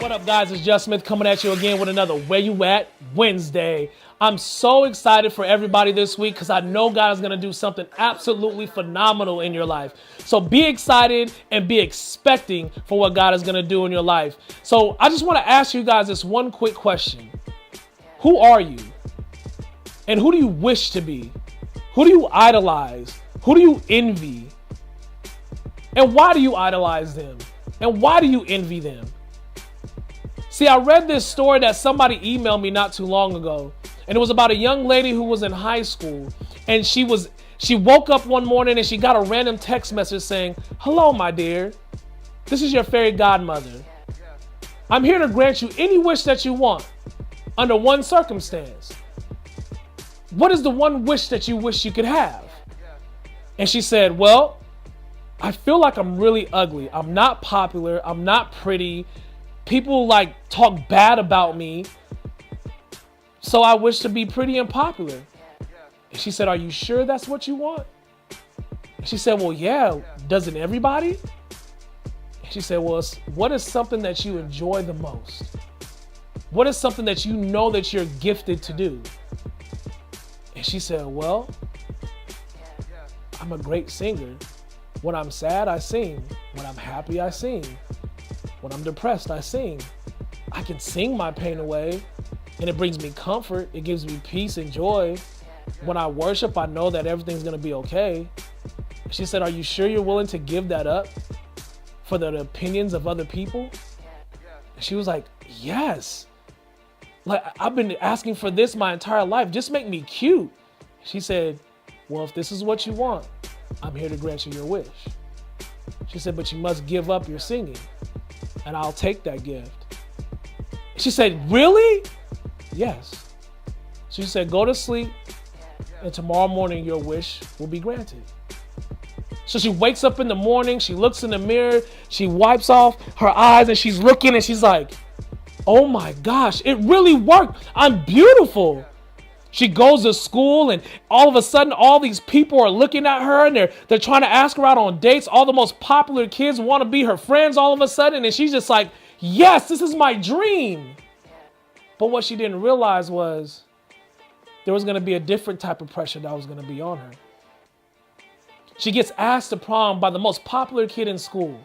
What up, guys? It's Just Smith coming at you again with another Where You At Wednesday. I'm so excited for everybody this week because I know God is going to do something absolutely phenomenal in your life. So be excited and be expecting for what God is going to do in your life. So I just want to ask you guys this one quick question. Who are you? And who do you wish to be? Who do you idolize? Who do you envy? And why do you idolize them? And why do you envy them? See, I read this story that somebody emailed me not too long ago, and it was about a young lady who was in high school, and she woke up one morning and she got a random text message saying, "Hello, my dear. This is your fairy godmother. I'm here to grant you any wish that you want under one circumstance. What is the one wish that you wish you could have?" And she said, "Well, I feel like I'm really ugly. I'm not popular. I'm not pretty. People talk bad about me. So I wish to be pretty and popular." And she said, "Are you sure that's what you want?" And she said, "Well, yeah, doesn't everybody?" And she said, "Well, what is something that you enjoy the most? What is something that you know that you're gifted to do?" And she said, "Well, I'm a great singer. When I'm sad, I sing. When I'm happy, I sing. When I'm depressed, I sing. I can sing my pain away, and it brings me comfort. It gives me peace and joy. When I worship, I know that everything's going to be okay." She said, "Are you sure you're willing to give that up for the opinions of other people?" And she was like, "Yes. I've been asking for this my entire life. Just make me cute." She said, "Well, if this is what you want, I'm here to grant you your wish." She said, "But you must give up your singing, and I'll take that gift." She said, "Really?" "Yes." She said, "Go to sleep, and tomorrow morning your wish will be granted." So she wakes up in the morning, she looks in the mirror, she wipes off her eyes, and she's looking, and she's like, "Oh my gosh, it really worked. I'm beautiful." She goes to school, and all of a sudden, all these people are looking at her, and they're trying to ask her out on dates. All the most popular kids want to be her friends all of a sudden, and she's just like, "Yes, this is my dream." But what she didn't realize was there was going to be a different type of pressure that was going to be on her. She gets asked to prom by the most popular kid in school.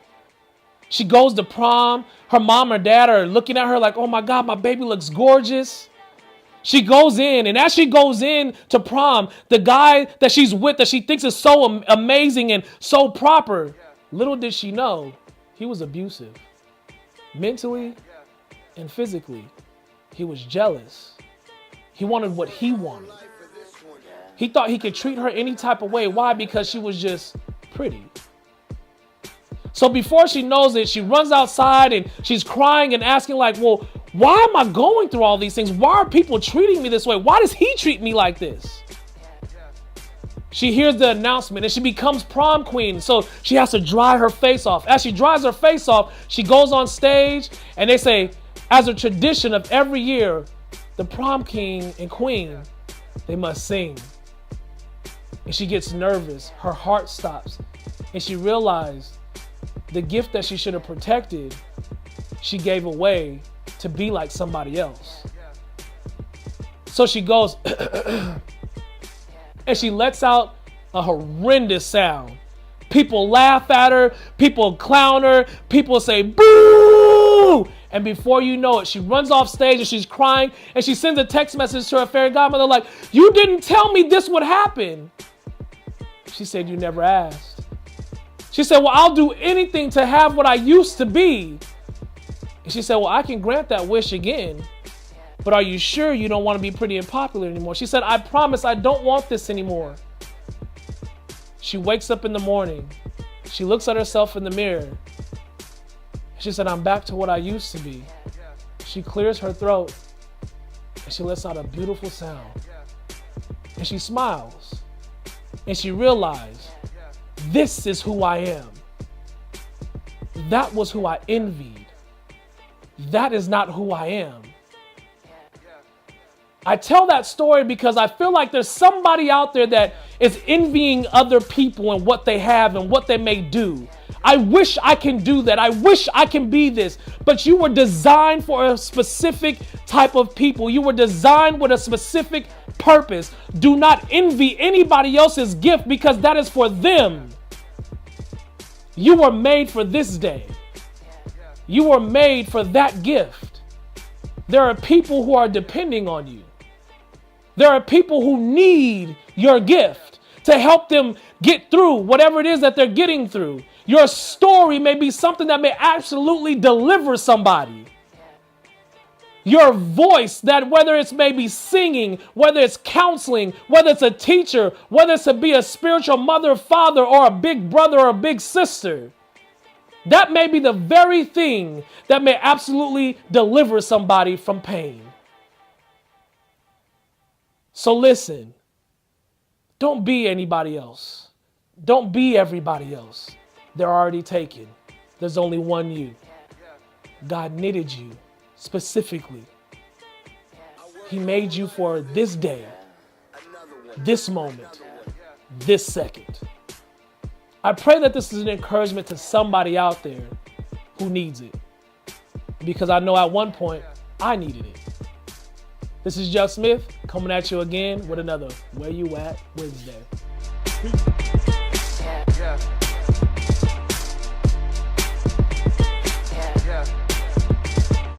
She goes to prom. Her mom or dad are looking at her like, "Oh my God, my baby looks gorgeous." She goes in, and as she goes in to prom, the guy that she's with, that she thinks is so amazing and so proper, little did she know, he was abusive. Mentally and physically. He was jealous. He wanted what he wanted. He thought he could treat her any type of way. Why? Because she was just pretty. So before she knows it, she runs outside and she's crying and asking "Well, why am I going through all these things? Why are people treating me this way? Why does he treat me like this?" She hears the announcement and she becomes prom queen. So she has to dry her face off. As she dries her face off, she goes on stage and they say, as a tradition of every year, the prom king and queen, they must sing. And she gets nervous. Her heart stops. And she realized the gift that she should have protected, she gave away to be like somebody else. So she goes and she lets out a horrendous sound. People laugh at her, people clown her, people say "boo!" And before you know it, she runs off stage and she's crying, and she sends a text message to her fairy godmother like, "You didn't tell me this would happen." She said, "You never asked." She said, "Well, I'll do anything to have what I used to be." And she said, "Well, I can grant that wish again, but are you sure you don't want to be pretty and popular anymore?" She said, "I promise I don't want this anymore." She wakes up in the morning. She looks at herself in the mirror. She said, "I'm back to what I used to be." She clears her throat and she lets out a beautiful sound. And she smiles. And she realized, this is who I am. That was who I envied. That is not who I am. I tell that story because I feel like there's somebody out there that is envying other people and what they have and what they may do. I wish I can do that. I wish I can be this. But you were designed for a specific type of people. You were designed with a specific purpose. Do not envy anybody else's gift because that is for them. You were made for this day. You were made for that gift. There are people who are depending on you. There are people who need your gift to help them get through whatever it is that they're getting through. Your story may be something that may absolutely deliver somebody. Your voice, that whether it's maybe singing, whether it's counseling, whether it's a teacher, whether it's to be a spiritual mother, father, or a big brother or a big sister, that may be the very thing that may absolutely deliver somebody from pain. So listen, don't be anybody else. Don't be everybody else. They're already taken. There's only one you. God knitted you specifically. He made you for this day, this moment, this second. I pray that this is an encouragement to somebody out there who needs it. Because I know at one point I needed it. This is Jeff Smith coming at you again with another Where You At Wednesday. Yeah.